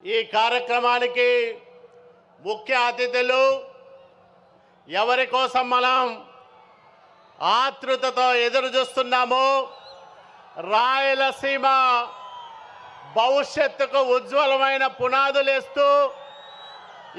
ఈ కార్యక్రమానికి ముఖ్య అతిథులు ఎవరి కోసం మనం ఆతృతతో ఎదురు చూస్తున్నామో రాయలసీమ భవిష్యత్తుకు ఉజ్వలమైన పునాదులేస్తూ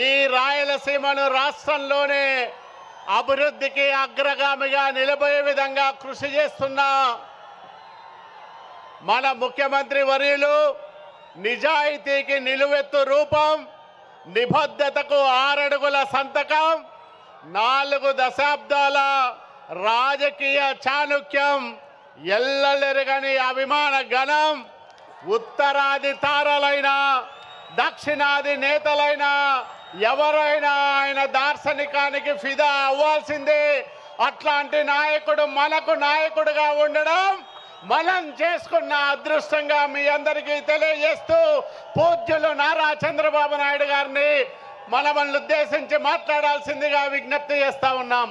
ఈ రాయలసీమను రాష్ట్రంలోనే అభివృద్ధికి అగ్రగామిగా నిలబోయే విధంగా కృషి చేస్తున్న మన ముఖ్యమంత్రి వర్యులు నిజాయితీకి నిలువెత్తు రూపం, నిబద్ధతకు 6 అడుగుల సంతకం, 4 దశాబ్దాల రాజకీయ చాణుక్యం, ఎల్లలెరగని అభిమాన గణం, ఉత్తరాది తారలైన దక్షిణాది నేతలైన ఎవరైనా ఆయన దార్శనికానికి ఫిదా అవ్వాల్సిందే. అట్లాంటి నాయకుడు మనకు నాయకుడిగా ఉండడం మనం చేసుకున్న అదృష్టంగా మీ అందరికీ తెలియజేస్తూ పూజ్యులు నారా చంద్రబాబు నాయుడు గారిని మనల్ని ఉద్దేశించి మాట్లాడాల్సిందిగా విజ్ఞప్తి చేస్తా ఉన్నాం.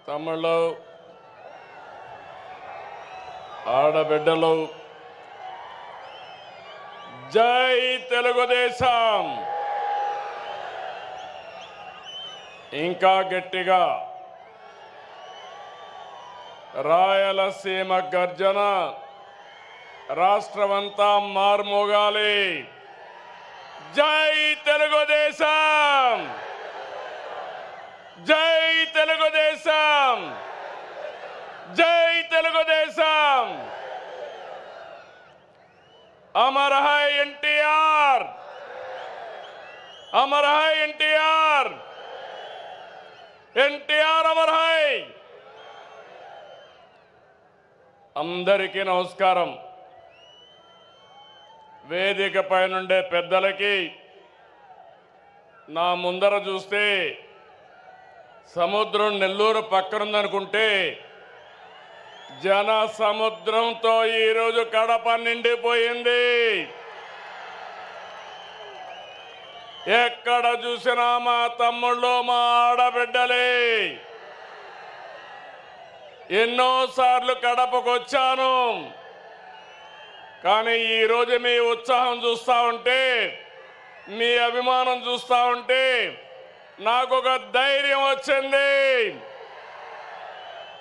తమ్ముళ్ళు, ఆడబిడ్డలు, జై తెలుగుదేశం. ఇంకా గట్టిగా రాయలసీమ గర్జన రాష్ట్రమంతా మార్మోగాలి. జై తెలుగుదేశం, జై తెలుగుదేశం, జై తెలుగుదేశం. अमर है एनटीआर, अमर है एनटीआर, एनटीआर अमर है. అందరికీ నమస్కారం. వేదికపై నుండే పెద్దలకి, నా ముందర చూస్తే సముద్రం నెల్లూరు పక్కనుందనుకుంటే జన సముద్రంతో ఈరోజు కడప నిండిపోయింది. ఎక్కడ చూసినా మా తమ్ముళ్ళు, మా ఆడబిడ్డలే. ఎన్నోసార్లు కడపకు వచ్చాను, కానీ ఈరోజు మీ ఉత్సాహం చూస్తూ ఉంటే, మీ అభిమానం చూస్తూ ఉంటే నాకు ఒక ధైర్యం వచ్చింది.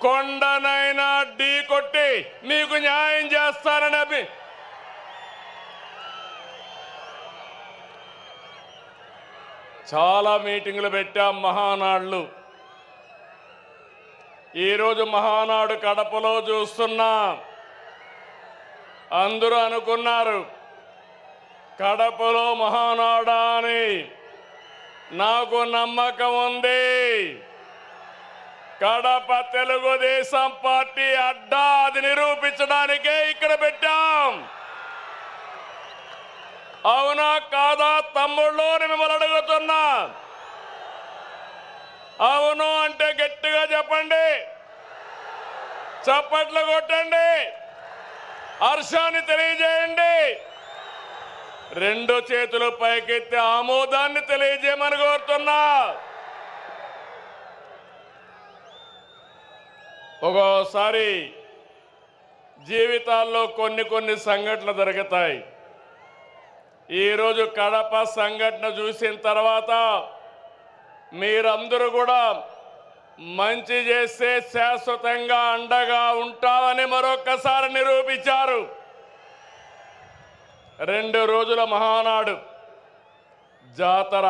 కొండనైనా ఢీ కొట్టి మీకు న్యాయం చేస్తానని చాలా మీటింగులు పెట్టాం, మహానాడులు. ఈరోజు మహానాడు కడపలో చూస్తున్నా. అందరూ అనుకున్నారు కడపలో మహానాడా అని. నాకు నమ్మకం ఉంది. కడప తెలుగుదేశం పార్టీ అడ్డా, అది నిరూపించడానికే ఇక్కడ పెట్టాం. అవునా కాదా తమ్ముళ్ళు మిమ్మల్ని అడుగుతున్నా? అవును అంటే గట్టిగా చెప్పండి, చప్పట్లు కొట్టండి, హర్షాన్ని తెలియజేయండి. 2 చేతులు పైకెత్తి ఆమోదాన్ని తెలియజేయమని కోరుతున్నా. ఒక్కోసారి జీవితాల్లో కొన్ని సంఘటనలు జరుగుతాయి. ఈరోజు కడప సంఘటన చూసిన తర్వాత మీరందరూ కూడా మంచి చేస్తే శాశ్వతంగా అండగా ఉంటామని మరొక్కసారి నిరూపించారు. 2 రోజుల మహానాడు జాతర.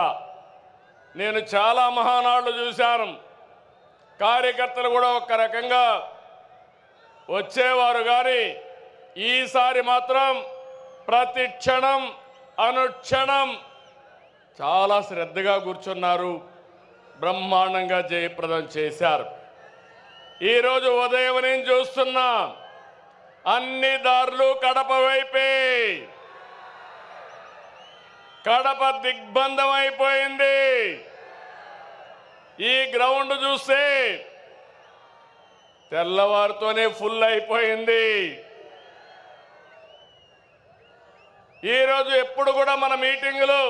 నేను చాలా మహానాడులు చూశాను. కార్యకర్తలు కూడా ఒక రకంగా వచ్చేవారు, కానీ ఈసారి మాత్రం ప్రతి క్షణం అనుక్షణం చాలా శ్రద్ధగా కూర్చున్నారు. బ్రహ్మాండంగా జయప్రదం చేశారు. ఈరోజు ఉదయం నేను చూస్తున్నా, అన్ని దారులు కడప వైపే. కడప దిగ్బంధం అయిపోయింది. ఈ గ్రౌండ్ చూస్తే తెల్లవారితోనే ఫుల్ అయిపోయింది. ఈరోజు ఎప్పుడు కూడా మన మీటింగులు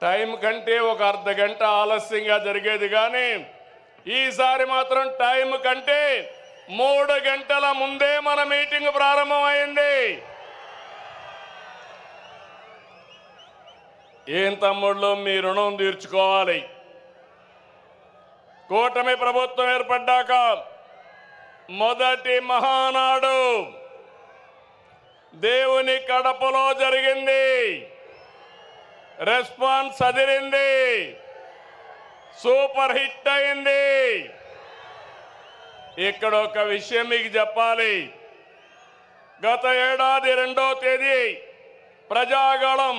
టైం కంటే ఒక అర్ధ గంట ఆలస్యంగా జరిగేది, కానీ ఈసారి మాత్రం టైం కంటే 3 గంటల ముందే మన మీటింగ్ ప్రారంభమైంది. ఏం తమ్ముళ్ళు, మీ రుణం తీర్చుకోవాలి. కూటమి ప్రభుత్వం ఏర్పడ్డాక మొదటి మహానాడు దేవుని కడపలో జరిగింది. రెస్పాన్స్ అదిరింది, సూపర్ హిట్ అయింది. ఇక్కడ ఒక విషయం మీకు చెప్పాలి. గత ఏడాది 2వ తేదీ ప్రజాగళం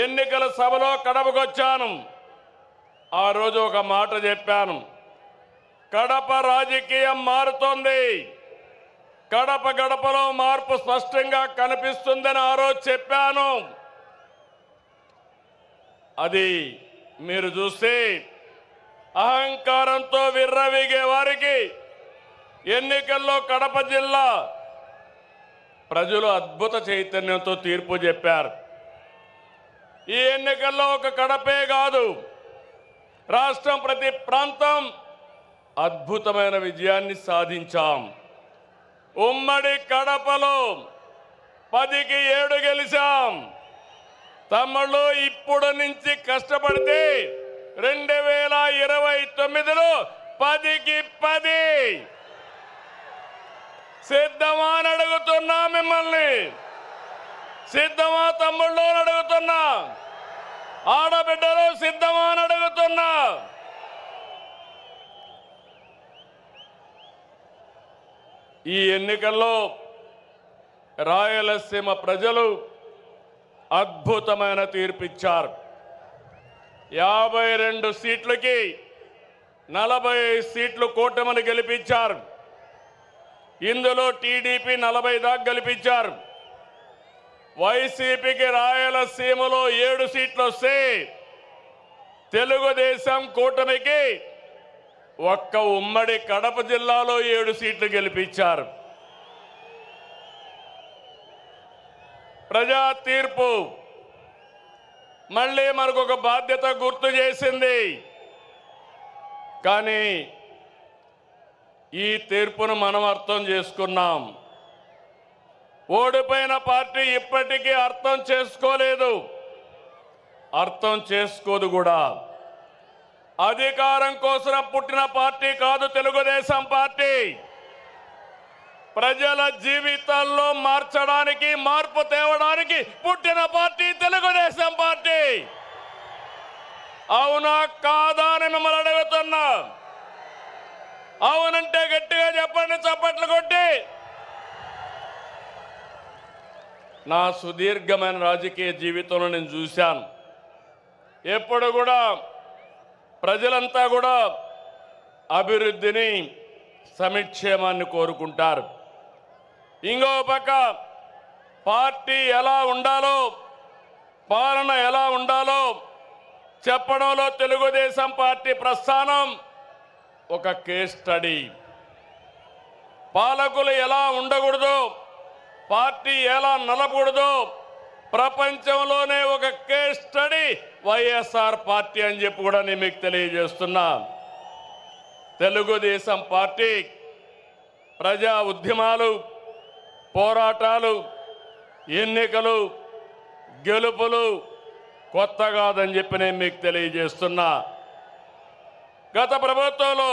ఎన్నికల సభలో కడపకొచ్చాను. ఆ రోజు ఒక మాట చెప్పాను, కడప రాజకీయం మారుతోంది, కడప గడపలో మార్పు స్పష్టంగా కనిపిస్తుందని ఆ రోజు చెప్పాను. అది మీరు చూస్తే అహంకారంతో విర్రవీగే వారికి ఎన్నికల్లో కడప జిల్లా ప్రజలు అద్భుత చైతన్యంతో తీర్పు చెప్పారు. ఈ ఎన్నికల్లో ఒక కడపే కాదు, రాష్ట్రం ప్రతి ప్రాంతం అద్భుతమైన విజయాన్ని సాధించాం. ఉమ్మడి కడపలో 10కి 7 గెలిచాం. తమ్ముళ్ళు, ఇప్పుడు నుంచి కష్టపడితే 2029లో 10కి 10 సిద్ధమా అని అడుగుతున్నా మిమ్మల్ని. సిద్ధమా తమ్ముళ్ళు అని అడుగుతున్నా, ఆడబిడ్డలు సిద్ధమా అని అడుగుతున్నా. ఈ ఎన్నికల్లో రాయలసీమ ప్రజలు అద్భుతమైన తీర్పిచ్చారు. 52 సీట్లకి 45 సీట్లు కూటమిని గెలిపించారు. ఇందులో టీడీపీ 40 దాకా గెలిపించారు. వైసీపీకి రాయలసీమలో 7 సీట్లు వస్తే తెలుగుదేశం కూటమికి ఒక్క ఉమ్మడి కడప జిల్లాలో 7 సీట్లు గెలిపించారు. ప్రజా తీర్పు మళ్ళీ మనకు ఒక బాధ్యత గుర్తు చేసింది. కానీ ఈ తీర్పును మనం అర్థం చేసుకున్నాం. ఓడిపోయిన పార్టీ ఇప్పటికీ అర్థం చేసుకోలేదు, అర్థం చేసుకోదు కూడా. అధికారం కోసం పుట్టిన పార్టీ కాదు తెలుగుదేశం పార్టీ. ప్రజల జీవితాల్లో మార్చడానికి, మార్పు తేవడానికి పుట్టిన పార్టీ తెలుగుదేశం పార్టీ. అవునా కాదా అని మిమ్మల్ని అడుగుతున్నా. అవునంటే గట్టిగా చెప్పండి, చప్పట్లు కొట్టి. నా సుదీర్ఘమైన రాజకీయ జీవితంలో నేను చూశాను, ఎప్పుడు కూడా ప్రజలంతా కూడా అభివృద్ధిని, సంక్షేమాన్ని కోరుకుంటారు. ఇంకో పక్క పార్టీ ఎలా ఉండాలో, పాలన ఎలా ఉండాలో చెప్పడంలో తెలుగుదేశం పార్టీ ప్రస్థానం ఒక కేస్ స్టడీ. పాలకులు ఎలా ఉండకూడదు, పార్టీ ఎలా నలపకూడదు ప్రపంచంలోనే ఒక కేస్ స్టడీ వైఎస్ఆర్ పార్టీ అని చెప్పి కూడా నేను మీకు తెలియజేస్తున్నా. తెలుగుదేశం పార్టీ ప్రజా ఉద్యమాలు, పోరాటాలు, ఎన్నికలు, గెలుపులు కొత్త కాదని చెప్పి నేను మీకు తెలియజేస్తున్నా. గత ప్రభుత్వంలో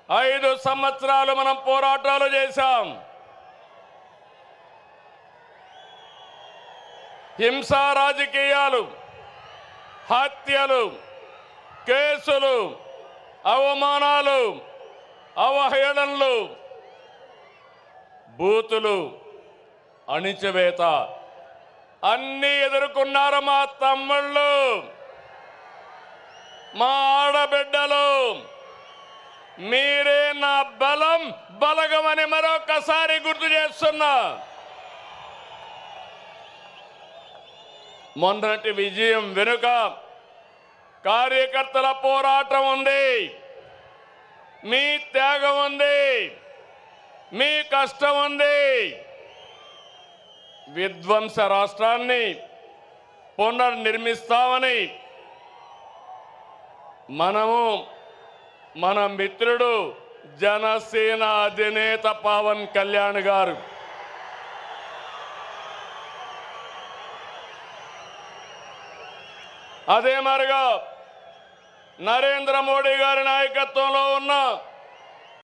5 సంవత్సరాలు మనం పోరాటాలు చేశాం. హింసా రాజకీయాలు, హత్యలు, కేసులు, అవమానాలు, అవహేళనలు, బూతులు, అణిచివేత అన్నీ ఎదుర్కొన్నారు మా తమ్ముళ్ళు, మా ఆడబిడ్డలు. మీరే నా బలం, బలగమని మరొకసారి గుర్తు చేస్తున్నా. మొన్నటి విజయం వెనుక కార్యకర్తల పోరాటం ఉంది, మీ త్యాగం ఉంది, మీ కష్టం ఉంది. విధ్వంస రాష్ట్రాన్ని పునర్నిర్మిస్తామని మన మిత్రుడు జనసేన అధినేత పవన్ కళ్యాణ్ గారు అదే మరిగా నరేంద్ర మోడీ గారి నాయకత్వంలో ఉన్న